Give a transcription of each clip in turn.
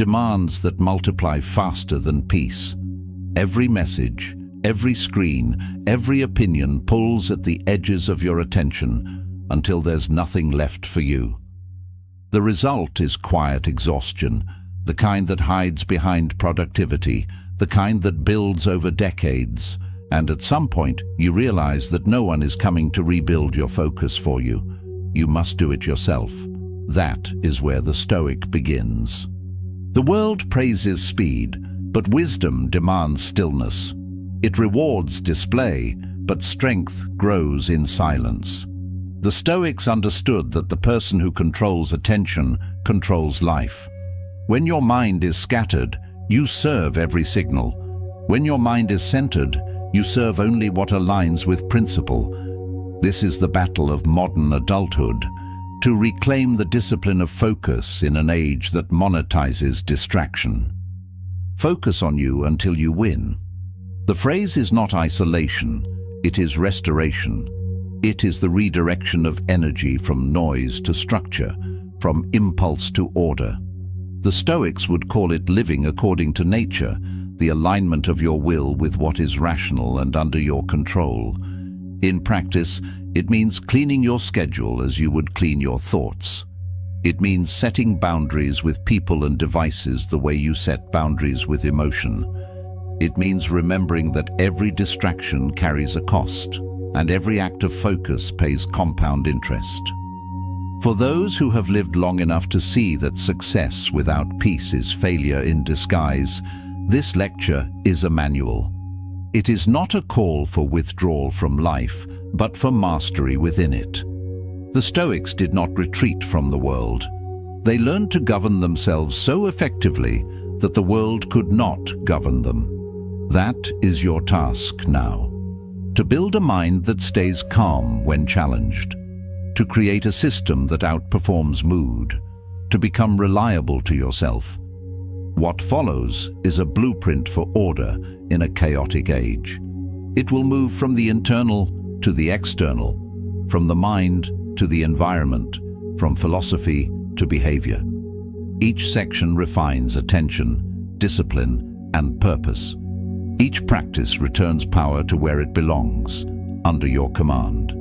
demands that multiply faster than peace. Every message, every screen, every opinion pulls at the edges of your attention until there's nothing left for you. The result is quiet exhaustion, the kind that hides behind productivity, the kind that builds over decades, and at some point you realize that no one is coming to rebuild your focus for you. You must do it yourself. That is where the Stoic begins. The world praises speed, but wisdom demands stillness. It rewards display, but strength grows in silence. The Stoics understood that the person who controls attention controls life. When your mind is scattered, you serve every signal. When your mind is centered, you serve only what aligns with principle. This is the battle of modern adulthood, to reclaim the discipline of focus in an age that monetizes distraction. Focus on you until you win. The phrase is not isolation, it is restoration. It is the redirection of energy from noise to structure, from impulse to order. The Stoics would call it living according to nature, the alignment of your will with what is rational and under your control. In practice, it means cleaning your schedule as you would clean your thoughts. It means setting boundaries with people and devices the way you set boundaries with emotion. It means remembering that every distraction carries a cost, and every act of focus pays compound interest. For those who have lived long enough to see that success without peace is failure in disguise, this lecture is a manual. It is not a call for withdrawal from life, but for mastery within it. The Stoics did not retreat from the world. They learned to govern themselves so effectively that the world could not govern them. That is your task now. To build a mind that stays calm when challenged. To create a system that outperforms mood. To become reliable to yourself. What follows is a blueprint for order in a chaotic age. It will move from the internal to the external, from the mind to the environment, from philosophy to behavior. Each section refines attention, discipline, and purpose. Each practice returns power to where it belongs, under your command.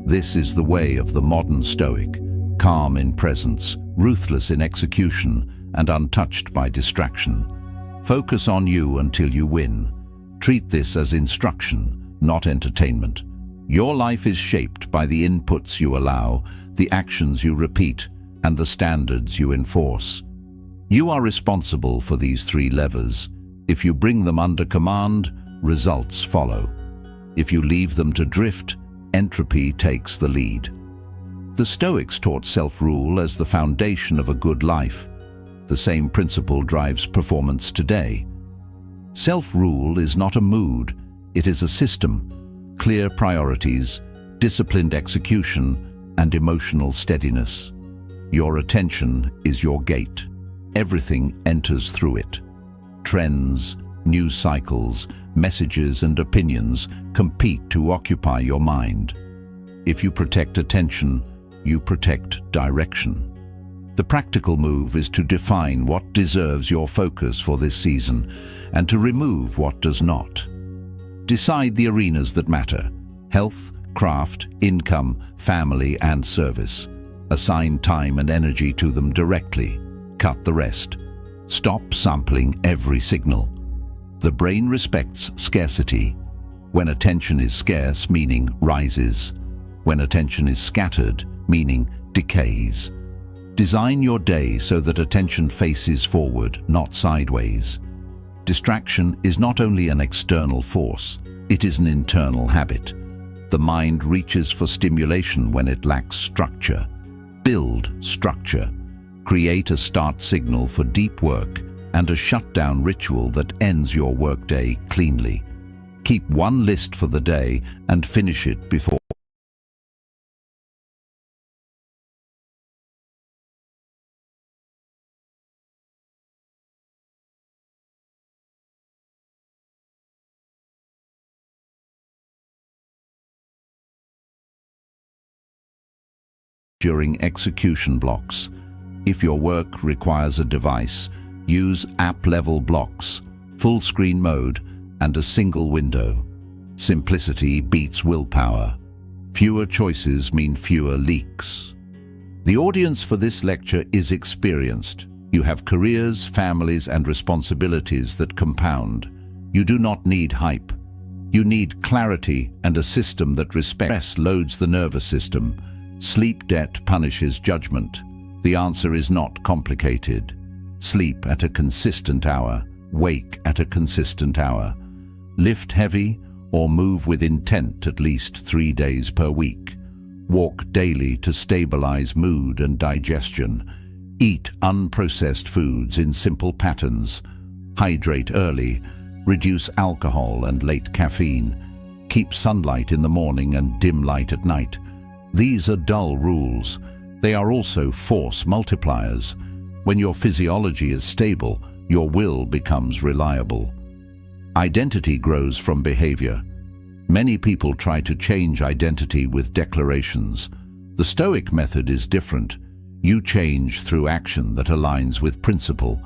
This is the way of the modern Stoic, calm in presence, ruthless in execution, and untouched by distraction. Focus on you until you win. Treat this as instruction, not entertainment. Your life is shaped by the inputs you allow, the actions you repeat, and the standards you enforce. You are responsible for these three levers. If you bring them under command, results follow. If you leave them to drift, entropy takes the lead. The Stoics taught self-rule as the foundation of a good life. The same principle drives performance today. Self-rule is not a mood, it is a system, clear priorities, disciplined execution, and emotional steadiness. Your attention is your gate. Everything enters through it. Trends, news cycles, messages, and opinions compete to occupy your mind. If you protect attention, you protect direction. The practical move is to define what deserves your focus for this season and to remove what does not. Decide the arenas that matter: health, craft, income, family, and service. Assign time and energy to them directly. Cut the rest. Stop sampling every signal. The brain respects scarcity. When attention is scarce, meaning rises. When attention is scattered, meaning decays. Design your day so that attention faces forward, not sideways. Distraction is not only an external force, it is an internal habit. The mind reaches for stimulation when it lacks structure. Build structure. Create a start signal for deep work and a shutdown ritual that ends your workday cleanly. Keep one list for the day and finish it before during execution blocks. If your work requires a device, Use app-level blocks, full screen mode, and a single window. Simplicity beats willpower. Fewer choices mean fewer leaks. The audience for this lecture is experienced. You have careers, families, and responsibilities that compound. You do not need hype. You need clarity and a system that respects. Stress loads the nervous system. Sleep debt punishes judgment. The answer is not complicated. Sleep at a consistent hour. Wake at a consistent hour. Lift heavy or move with intent at least 3 days per week. Walk daily to stabilize mood and digestion. Eat unprocessed foods in simple patterns. Hydrate early. Reduce alcohol and late caffeine. Keep sunlight in the morning and dim light at night. These are dull rules. They are also force multipliers. When your physiology is stable, your will becomes reliable. Identity grows from behavior. Many people try to change identity with declarations. The Stoic method is different. You change through action that aligns with principle.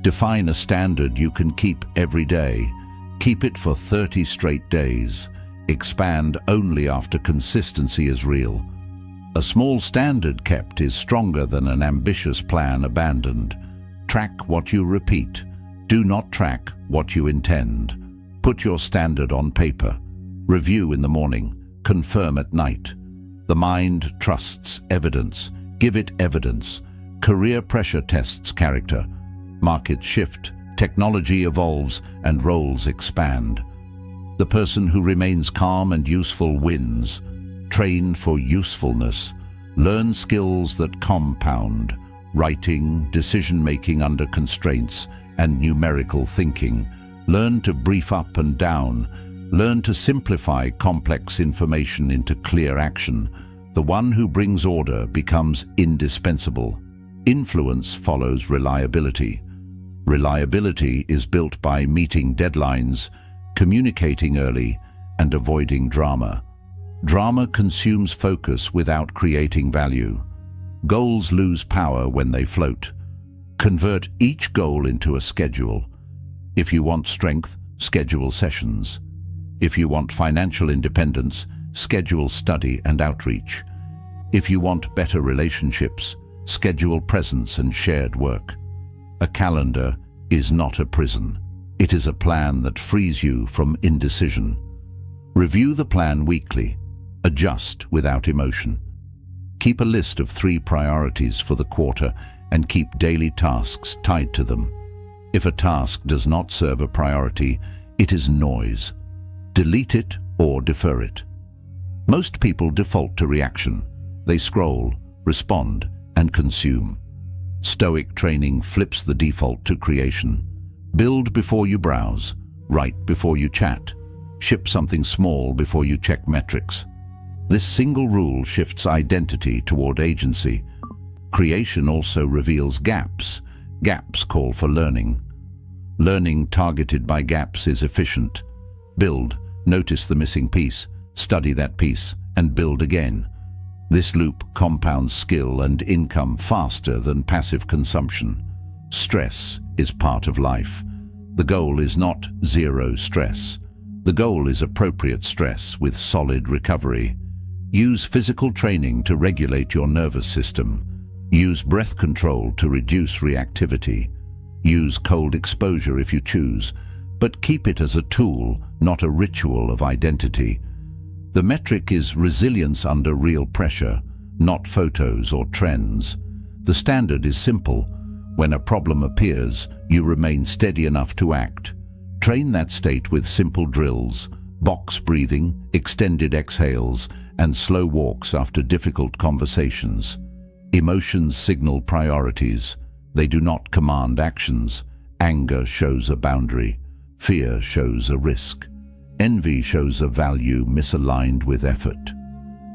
Define a standard you can keep every day. Keep it for 30 straight days. Expand only after consistency is real. A small standard kept is stronger than an ambitious plan abandoned. Track what you repeat. Do not track what you intend. Put your standard on paper. Review in the morning. Confirm at night. The mind trusts evidence. Give it evidence. Career pressure tests character. Markets shift, technology evolves, and roles expand. The person who remains calm and useful wins. Train for usefulness. Learn skills that compound. Writing, decision-making under constraints, and numerical thinking. Learn to brief up and down. Learn to simplify complex information into clear action. The one who brings order becomes indispensable. Influence follows reliability. Reliability is built by meeting deadlines, communicating early, and avoiding drama. Drama consumes focus without creating value. Goals lose power when they float. Convert each goal into a schedule. If you want strength, schedule sessions. If you want financial independence, schedule study and outreach. If you want better relationships, schedule presence and shared work. A calendar is not a prison. It is a plan that frees you from indecision. Review the plan weekly. Adjust without emotion. Keep a list of 3 priorities for the quarter and keep daily tasks tied to them. If a task does not serve a priority, it is noise. Delete it or defer it. Most people default to reaction. They scroll, respond, and consume. Stoic training flips the default to creation. Build before you browse. Write before you chat. Ship something small before you check metrics. This single rule shifts identity toward agency. Creation also reveals gaps. Gaps call for learning. Learning targeted by gaps is efficient. Build, notice the missing piece, study that piece, and build again. This loop compounds skill and income faster than passive consumption. Stress is part of life. The goal is not zero stress. The goal is appropriate stress with solid recovery. Use physical training to regulate your nervous system. Use breath control to reduce reactivity. Use cold exposure if you choose, but keep it as a tool, not a ritual of identity. The metric is resilience under real pressure, not photos or trends. The standard is simple. When a problem appears, you remain steady enough to act. Train that state with simple drills, box breathing, extended exhales, and slow walks after difficult conversations. Emotions signal priorities. They do not command actions. Anger shows a boundary. Fear shows a risk. Envy shows a value misaligned with effort.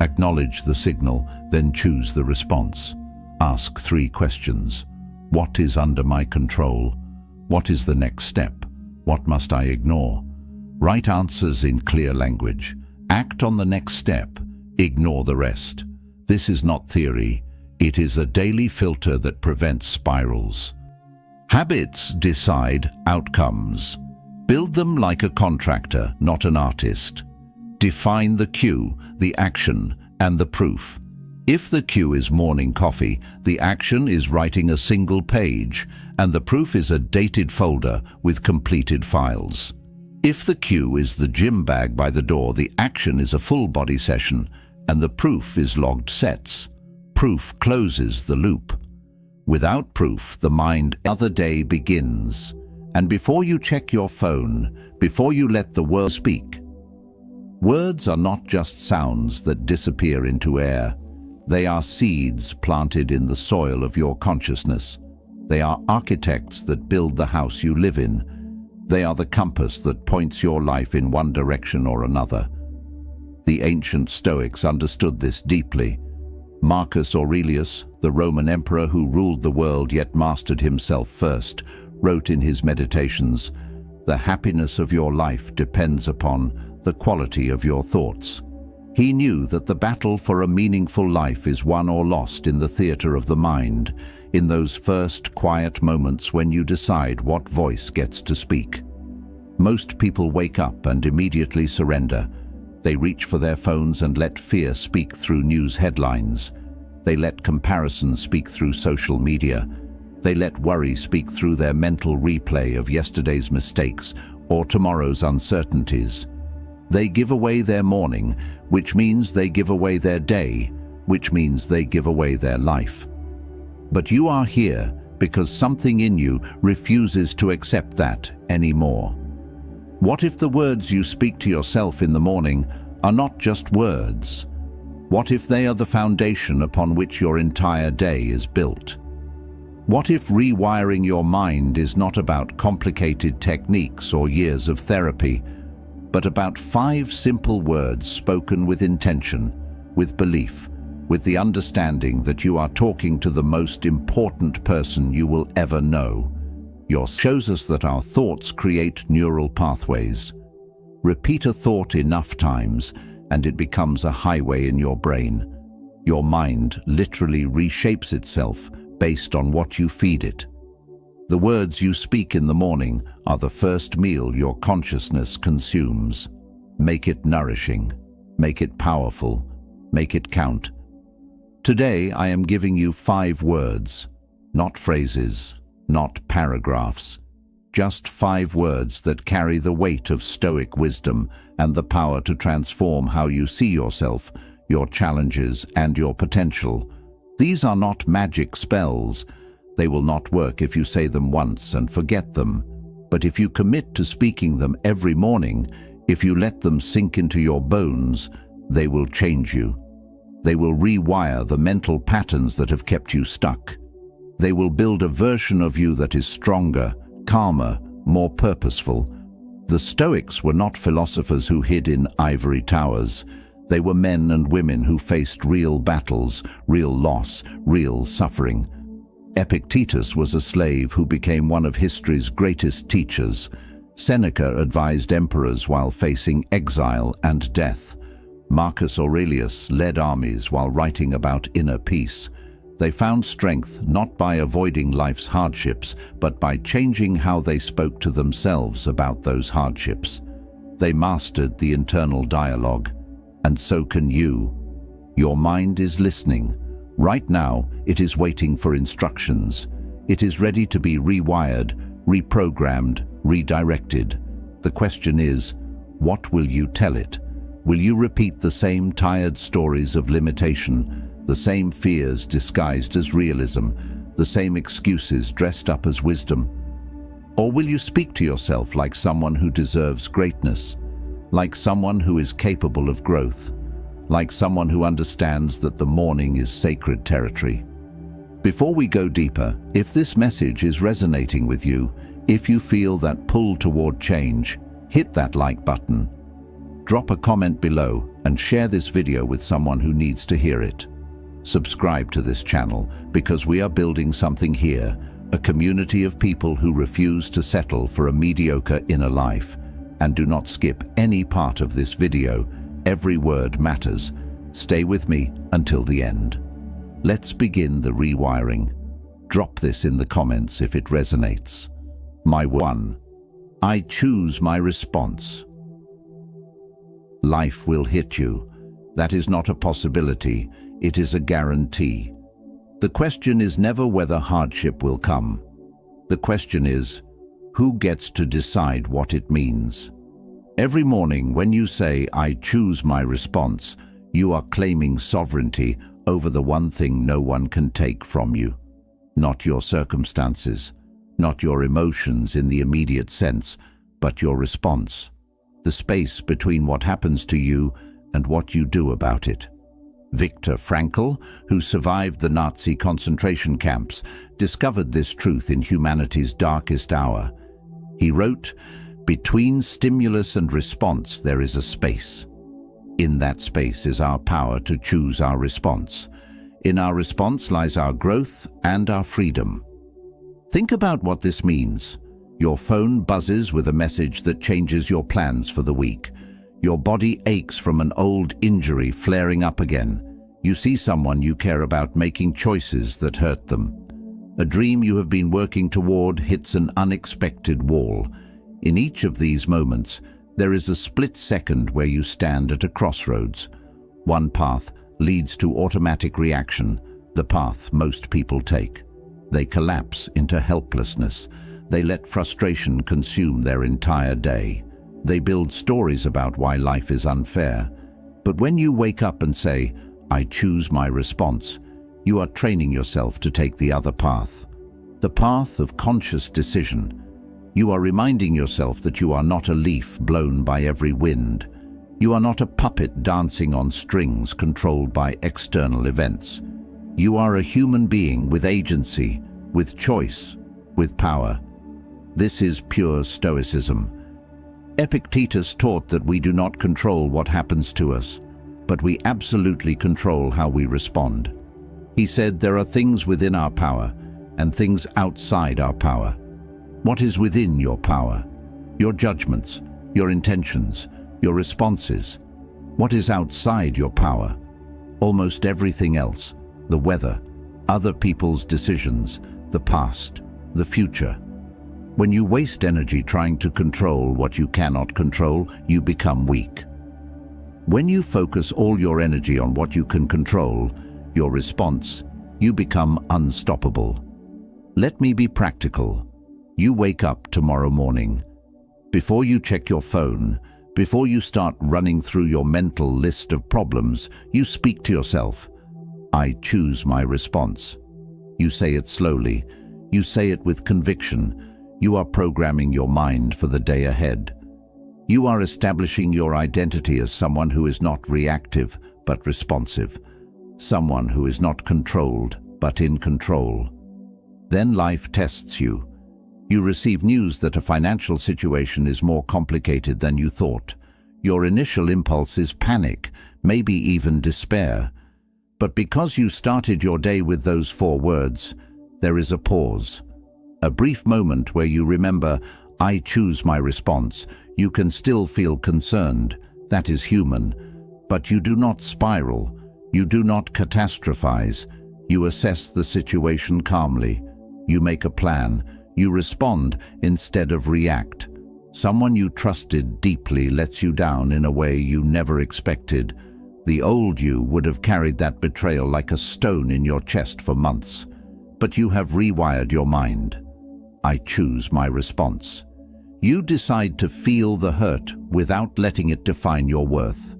Acknowledge the signal, then choose the response. Ask 3 questions. What is under my control? What is the next step? What must I ignore? Write answers in clear language. Act on the next step. Ignore the rest. This is not theory. It is a daily filter that prevents spirals. Habits decide outcomes. Build them like a contractor, not an artist. Define the cue, the action, and the proof. If the cue is morning coffee, the action is writing a single page, and the proof is a dated folder with completed files. If the cue is the gym bag by the door, the action is a full body session, and the proof is logged sets. Proof closes the loop. Without proof, the mind another day begins. And before you check your phone, before you let the world speak, words are not just sounds that disappear into air. They are seeds planted in the soil of your consciousness. They are architects that build the house you live in. They are the compass that points your life in one direction or another. The ancient Stoics understood this deeply. Marcus Aurelius, the Roman emperor who ruled the world yet mastered himself first, wrote in his meditations, "The happiness of your life depends upon the quality of your thoughts." He knew that the battle for a meaningful life is won or lost in the theater of the mind, in those first quiet moments when you decide what voice gets to speak. Most people wake up and immediately surrender. They reach for their phones and let fear speak through news headlines. They let comparison speak through social media. They let worry speak through their mental replay of yesterday's mistakes or tomorrow's uncertainties. They give away their morning, which means they give away their day, which means they give away their life. But you are here because something in you refuses to accept that anymore. What if the words you speak to yourself in the morning are not just words? What if they are the foundation upon which your entire day is built? What if rewiring your mind is not about complicated techniques or years of therapy, but about 5 simple words spoken with intention, with belief, with the understanding that you are talking to the most important person you will ever know? Shows us that our thoughts create neural pathways. Repeat a thought enough times and it becomes a highway in your brain. Your mind literally reshapes itself based on what you feed it. The words you speak in the morning are the first meal your consciousness consumes. Make it nourishing. Make it powerful. Make it count. Today I am giving you 5 words, not phrases, not paragraphs, just 5 words that carry the weight of Stoic wisdom and the power to transform how you see yourself, your challenges, and your potential. These are not magic spells. They will not work if you say them once and forget them. But if you commit to speaking them every morning, if you let them sink into your bones, they will change you. They will rewire the mental patterns that have kept you stuck. They will build a version of you that is stronger, calmer, more purposeful. The Stoics were not philosophers who hid in ivory towers. They were men and women who faced real battles, real loss, real suffering. Epictetus was a slave who became one of history's greatest teachers. Seneca advised emperors while facing exile and death. Marcus Aurelius led armies while writing about inner peace. They found strength not by avoiding life's hardships, but by changing how they spoke to themselves about those hardships. They mastered the internal dialogue, and so can you. Your mind is listening. Right now, it is waiting for instructions. It is ready to be rewired, reprogrammed, redirected. The question is, what will you tell it? Will you repeat the same tired stories of limitation, the same fears disguised as realism, the same excuses dressed up as wisdom? Or will you speak to yourself like someone who deserves greatness, like someone who is capable of growth, like someone who understands that the morning is sacred territory? Before we go deeper, if this message is resonating with you, if you feel that pull toward change, hit that like button. Drop a comment below and share this video with someone who needs to hear it. Subscribe to this channel because we are building something here, a community of people who refuse to settle for a mediocre inner life. And do not skip any part of this video. Every word matters. Stay with me until the end. Let's begin the rewiring. Drop this in the comments if it resonates. My 1. I choose my response. Life will hit you. That is not a possibility, it is a guarantee. The question is never whether hardship will come. The question is, who gets to decide what it means? Every morning when you say, I choose my response, you are claiming sovereignty over the one thing no one can take from you. Not your circumstances, not your emotions in the immediate sense, but your response. The space between what happens to you and what you do about it. Viktor Frankl, who survived the Nazi concentration camps, discovered this truth in humanity's darkest hour. He wrote, "Between stimulus and response there is a space. In that space is our power to choose our response. In our response lies our growth and our freedom." Think about what this means. Your phone buzzes with a message that changes your plans for the week. Your body aches from an old injury flaring up again. You see someone you care about making choices that hurt them. A dream you have been working toward hits an unexpected wall. In each of these moments, there is a split second where you stand at a crossroads. One path leads to automatic reaction, the path most people take. They collapse into helplessness. They let frustration consume their entire day. They build stories about why life is unfair. But when you wake up and say, I choose my response, you are training yourself to take the other path. The path of conscious decision. You are reminding yourself that you are not a leaf blown by every wind. You are not a puppet dancing on strings controlled by external events. You are a human being with agency, with choice, with power. This is pure Stoicism. Epictetus taught that we do not control what happens to us, but we absolutely control how we respond. He said there are things within our power and things outside our power. What is within your power? Your judgments, your intentions, your responses. What is outside your power? Almost everything else. The weather, other people's decisions, the past, the future. When you waste energy trying to control what you cannot control, you become weak. When you focus all your energy on what you can control, your response, you become unstoppable. Let me be practical. You wake up tomorrow morning. Before you check your phone, before you start running through your mental list of problems, you speak to yourself, I choose my response. You say it slowly. You say it with conviction. You are programming your mind for the day ahead. You are establishing your identity as someone who is not reactive but responsive, someone who is not controlled but in control. Then life tests you. You receive news that a financial situation is more complicated than you thought. Your initial impulse is panic, maybe even despair. But because you started your day with those 4 words, there is a pause. A brief moment where you remember, I choose my response. You can still feel concerned. That is human. But you do not spiral. You do not catastrophize. You assess the situation calmly. You make a plan. You respond instead of react. Someone you trusted deeply lets you down in a way you never expected. The old you would have carried that betrayal like a stone in your chest for months. But you have rewired your mind. I choose my response. You decide to feel the hurt without letting it define your worth.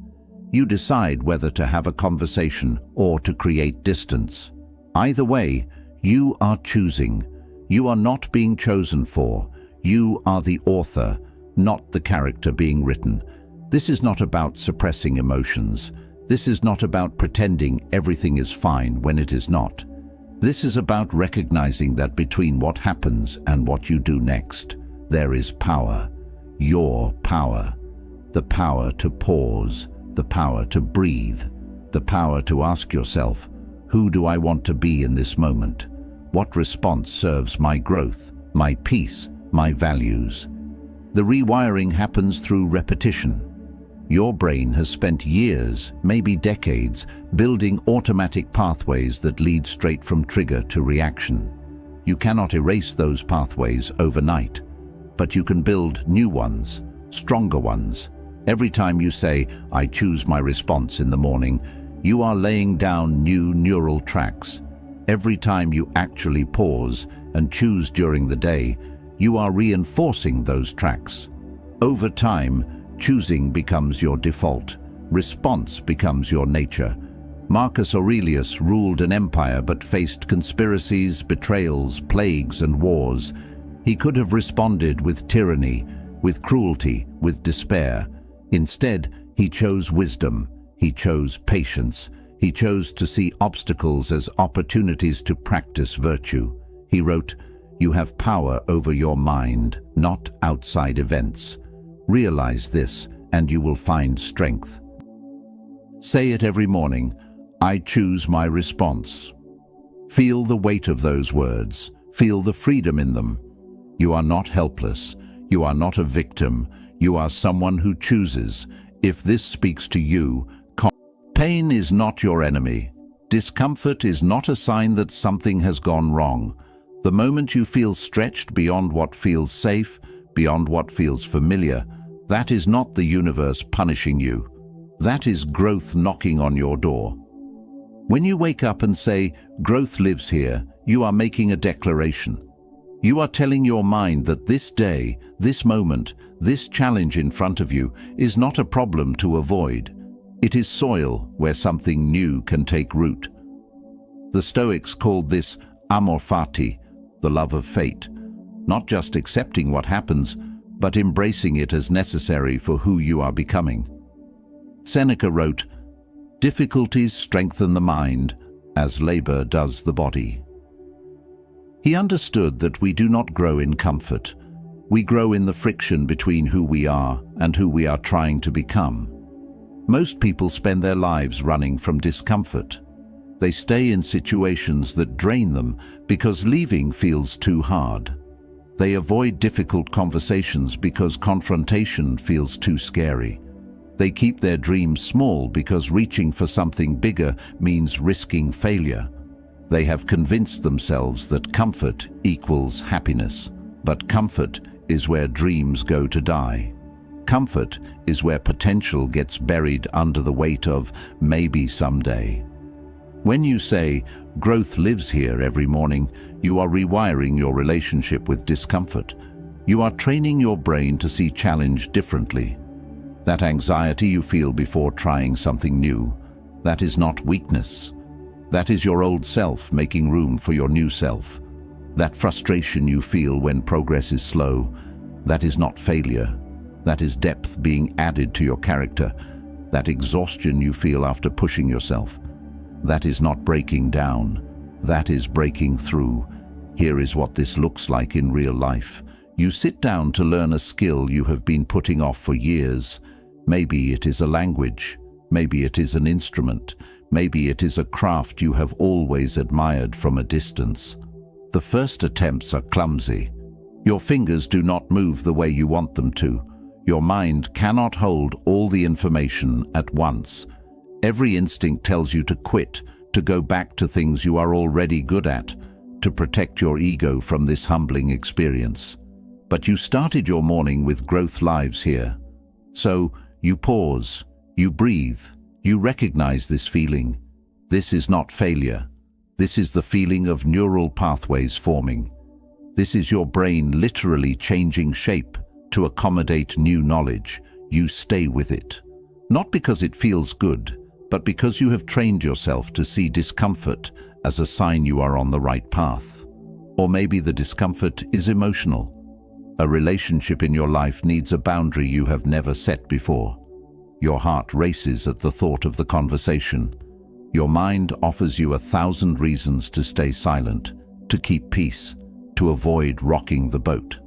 You decide whether to have a conversation or to create distance. Either way, you are choosing. You are not being chosen for. You are the author, not the character being written. This is not about suppressing emotions. This is not about pretending everything is fine when it is not. This is about recognizing that between what happens and what you do next, there is power. Your power. The power to pause, the power to breathe, the power to ask yourself, who do I want to be in this moment? What response serves my growth, my peace, my values? The rewiring happens through repetition. Your brain has spent years, maybe decades, building automatic pathways that lead straight from trigger to reaction. You cannot erase those pathways overnight, but you can build new ones, stronger ones. Every time you say, "I choose my response" in the morning, you are laying down new neural tracks. Every time you actually pause and choose during the day, you are reinforcing those tracks. Over time, choosing becomes your default. Response becomes your nature. Marcus Aurelius ruled an empire but faced conspiracies, betrayals, plagues, and wars. He could have responded with tyranny, with cruelty, with despair. Instead, he chose wisdom. He chose patience. He chose to see obstacles as opportunities to practice virtue. He wrote, "You have power over your mind, not outside events. Realize this, and you will find strength." Say it every morning, "I choose my response." Feel the weight of those words. Feel the freedom in them. You are not helpless. You are not a victim. You are someone who chooses. If this speaks to you, pain is not your enemy. Discomfort is not a sign that something has gone wrong. The moment you feel stretched beyond what feels safe, beyond what feels familiar, that is not the universe punishing you. That is growth knocking on your door. When you wake up and say, "Growth lives here," you are making a declaration. You are telling your mind that this day, this moment, this challenge in front of you is not a problem to avoid. It is soil where something new can take root. The Stoics called this amor fati, the love of fate, not just accepting what happens, but embracing it as necessary for who you are becoming. Seneca wrote, "Difficulties strengthen the mind, as labor does the body." He understood that we do not grow in comfort. We grow in the friction between who we are and who we are trying to become. Most people spend their lives running from discomfort. They stay in situations that drain them because leaving feels too hard. They avoid difficult conversations because confrontation feels too scary. They keep their dreams small because reaching for something bigger means risking failure. They have convinced themselves that comfort equals happiness. But comfort is where dreams go to die. Comfort is where potential gets buried under the weight of maybe someday. When you say, "Growth lives here" every morning, you are rewiring your relationship with discomfort. You are training your brain to see challenge differently. That anxiety you feel before trying something new, that is not weakness. That is your old self making room for your new self. That frustration you feel when progress is slow, that is not failure. That is depth being added to your character. That exhaustion you feel after pushing yourself, that is not breaking down. That is breaking through. Here is what this looks like in real life. You sit down to learn a skill you have been putting off for years. Maybe it is a language. Maybe it is an instrument. Maybe it is a craft you have always admired from a distance. The first attempts are clumsy. Your fingers do not move the way you want them to. Your mind cannot hold all the information at once. Every instinct tells you to quit, to go back to things you are already good at, to protect your ego from this humbling experience. But you started your morning with growth lives here. So you pause, you breathe, you recognize this feeling. This is not failure. This is the feeling of neural pathways forming. This is your brain literally changing shape to accommodate new knowledge. You stay with it. Not because it feels good, but because you have trained yourself to see discomfort as a sign you are on the right path. Or maybe the discomfort is emotional. A relationship in your life needs a boundary you have never set before. Your heart races at the thought of the conversation. Your mind offers you 1,000 reasons to stay silent, to keep peace, to avoid rocking the boat.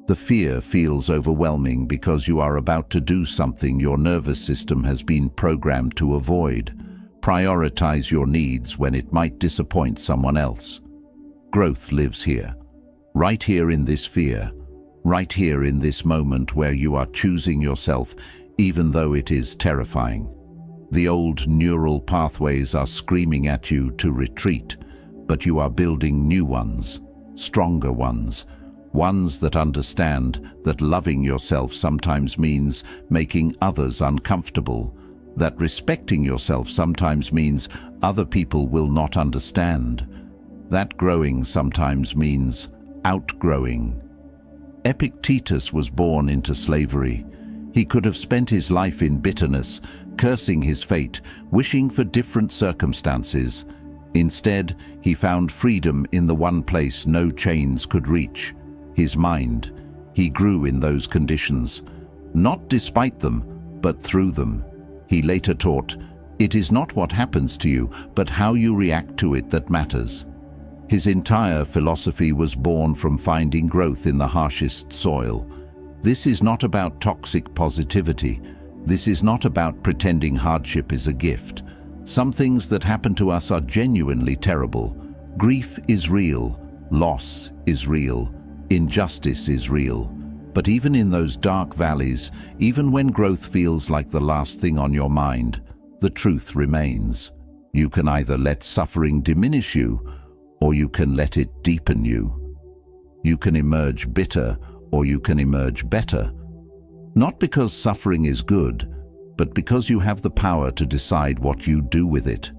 The fear feels overwhelming because you are about to do something your nervous system has been programmed to avoid. Prioritize your needs when it might disappoint someone else. Growth lives here. Right here in this fear. Right here in this moment where you are choosing yourself, even though it is terrifying. The old neural pathways are screaming at you to retreat, but you are building new ones. stronger ones, ones that understand that loving yourself sometimes means making others uncomfortable, that respecting yourself sometimes means other people will not understand, that growing sometimes means outgrowing. Epictetus was born into slavery. He could have spent his life in bitterness, cursing his fate, wishing for different circumstances. Instead, he found freedom in the one place no chains could reach, his mind. He grew in those conditions, not despite them, but through them. He later taught, "It is not what happens to you, but how you react to it that matters." His entire philosophy was born from finding growth in the harshest soil. This is not about toxic positivity. This is not about pretending hardship is a gift. Some things that happen to us are genuinely terrible. Grief is real, loss is real, injustice is real. But even in those dark valleys, even when growth feels like the last thing on your mind, the truth remains. You can either let suffering diminish you, or you can let it deepen you. You can emerge bitter, or you can emerge better. Not because suffering is good, but because you have the power to decide what you do with it.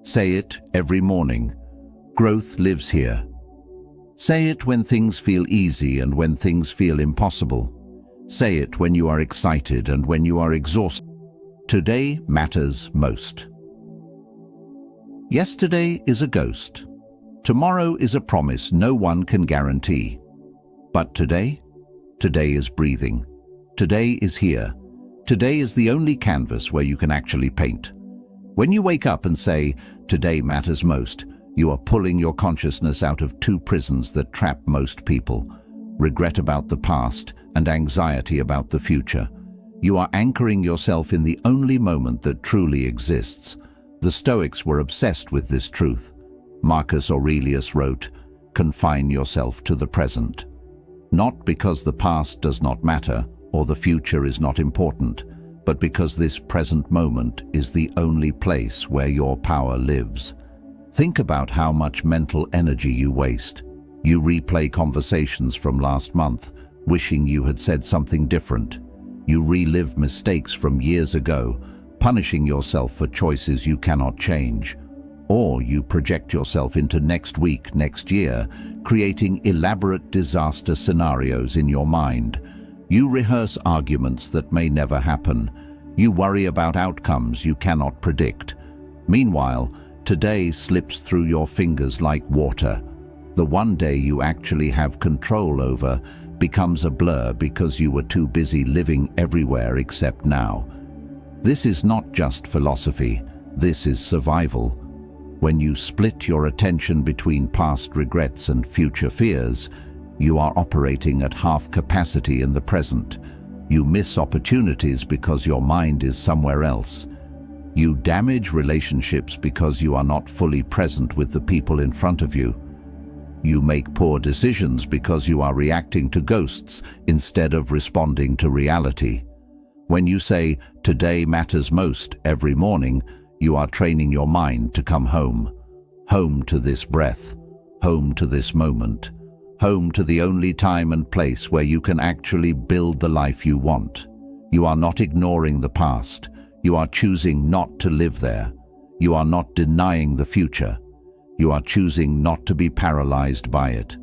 Say it every morning. Growth lives here. Say it when things feel easy and when things feel impossible. Say it when you are excited and when you are exhausted. Today matters most. Yesterday is a ghost. Tomorrow is a promise no one can guarantee. But today? Today is breathing. Today is here. Today is the only canvas where you can actually paint. When you wake up and say, "Today matters most," you are pulling your consciousness out of two prisons that trap most people: regret about the past and anxiety about the future. You are anchoring yourself in the only moment that truly exists. The Stoics were obsessed with this truth. Marcus Aurelius wrote, "Confine yourself to the present." Not because the past does not matter or the future is not important, but because this present moment is the only place where your power lives. Think about how much mental energy you waste. You replay conversations from last month, wishing you had said something different. You relive mistakes from years ago, punishing yourself for choices you cannot change. Or you project yourself into next week, next year, creating elaborate disaster scenarios in your mind. You rehearse arguments that may never happen. You worry about outcomes you cannot predict. Meanwhile, today slips through your fingers like water. The one day you actually have control over becomes a blur because you were too busy living everywhere except now. This is not just philosophy, this is survival. When you split your attention between past regrets and future fears, you are operating at half capacity in the present. You miss opportunities because your mind is somewhere else. You damage relationships because you are not fully present with the people in front of you. You make poor decisions because you are reacting to ghosts instead of responding to reality. When you say, "Today matters most," every morning, you are training your mind to come home. Home to this breath. Home to this moment. Home to the only time and place where you can actually build the life you want. You are not ignoring the past. You are choosing not to live there. You are not denying the future. You are choosing not to be paralyzed by it.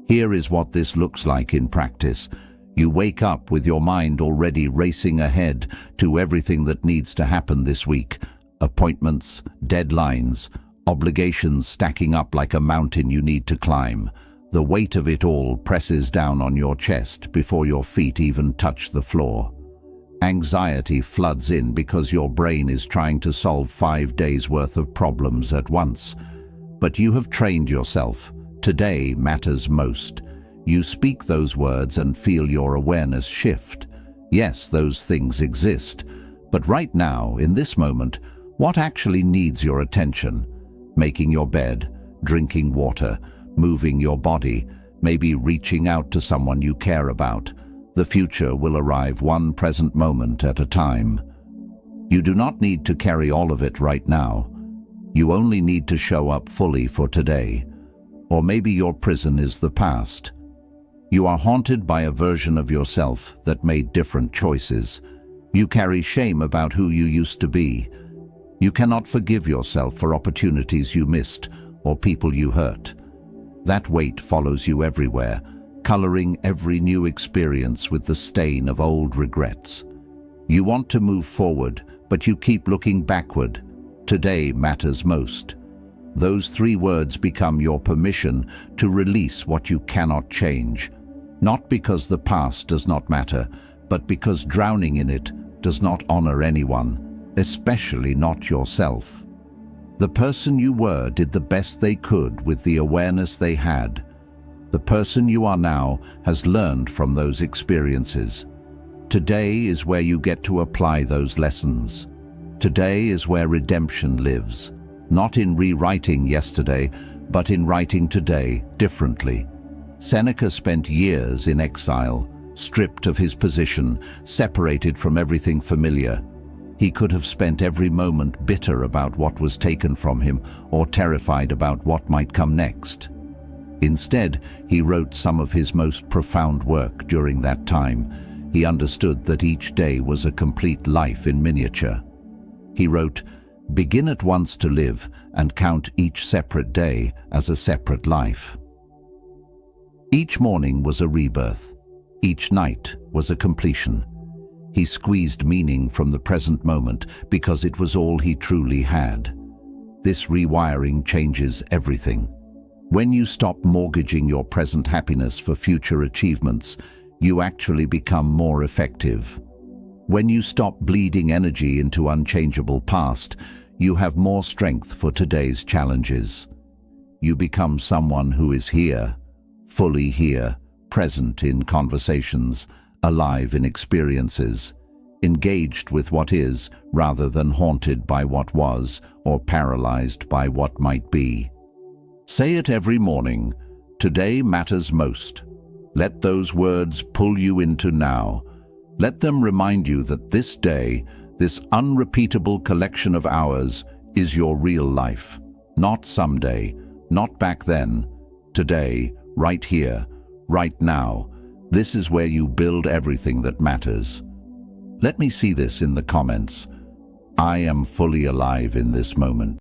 Here is what this looks like in practice. You wake up with your mind already racing ahead to everything that needs to happen this week. Appointments, deadlines, obligations stacking up like a mountain you need to climb. The weight of it all presses down on your chest before your feet even touch the floor. Anxiety floods in because your brain is trying to solve 5 days' worth of problems at once. But you have trained yourself. Today matters most. You speak those words and feel your awareness shift. Yes, those things exist. But right now, in this moment, what actually needs your attention? Making your bed, drinking water, moving your body, maybe reaching out to someone you care about. The future will arrive one present moment at a time. You do not need to carry all of it right now. You only need to show up fully for today. Or maybe your prison is the past. You are haunted by a version of yourself that made different choices. You carry shame about who you used to be. You cannot forgive yourself for opportunities you missed or people you hurt. That weight follows you everywhere, coloring every new experience with the stain of old regrets. You want to move forward, but you keep looking backward. Today matters most. Those 3 words become your permission to release what you cannot change. Not because the past does not matter, but because drowning in it does not honor anyone, especially not yourself. The person you were did the best they could with the awareness they had. The person you are now has learned from those experiences. Today is where you get to apply those lessons. Today is where redemption lives, not in rewriting yesterday, but in writing today differently. Seneca spent years in exile, stripped of his position, separated from everything familiar. He could have spent every moment bitter about what was taken from him or terrified about what might come next. Instead, he wrote some of his most profound work during that time. He understood that each day was a complete life in miniature. He wrote, "Begin at once to live and count each separate day as a separate life." Each morning was a rebirth. Each night was a completion. He squeezed meaning from the present moment because it was all he truly had. This rewiring changes everything. When you stop mortgaging your present happiness for future achievements, you actually become more effective. When you stop bleeding energy into unchangeable past, you have more strength for today's challenges. You become someone who is here, fully here, present in conversations, alive in experiences, engaged with what is rather than haunted by what was or paralyzed by what might be. Say it every morning, "Today matters most." Let those words pull you into now. Let them remind you that this day, this unrepeatable collection of hours, is your real life. Not someday, not back then. Today, right here, right now. This is where you build everything that matters. Let me see this in the comments. I am fully alive in this moment.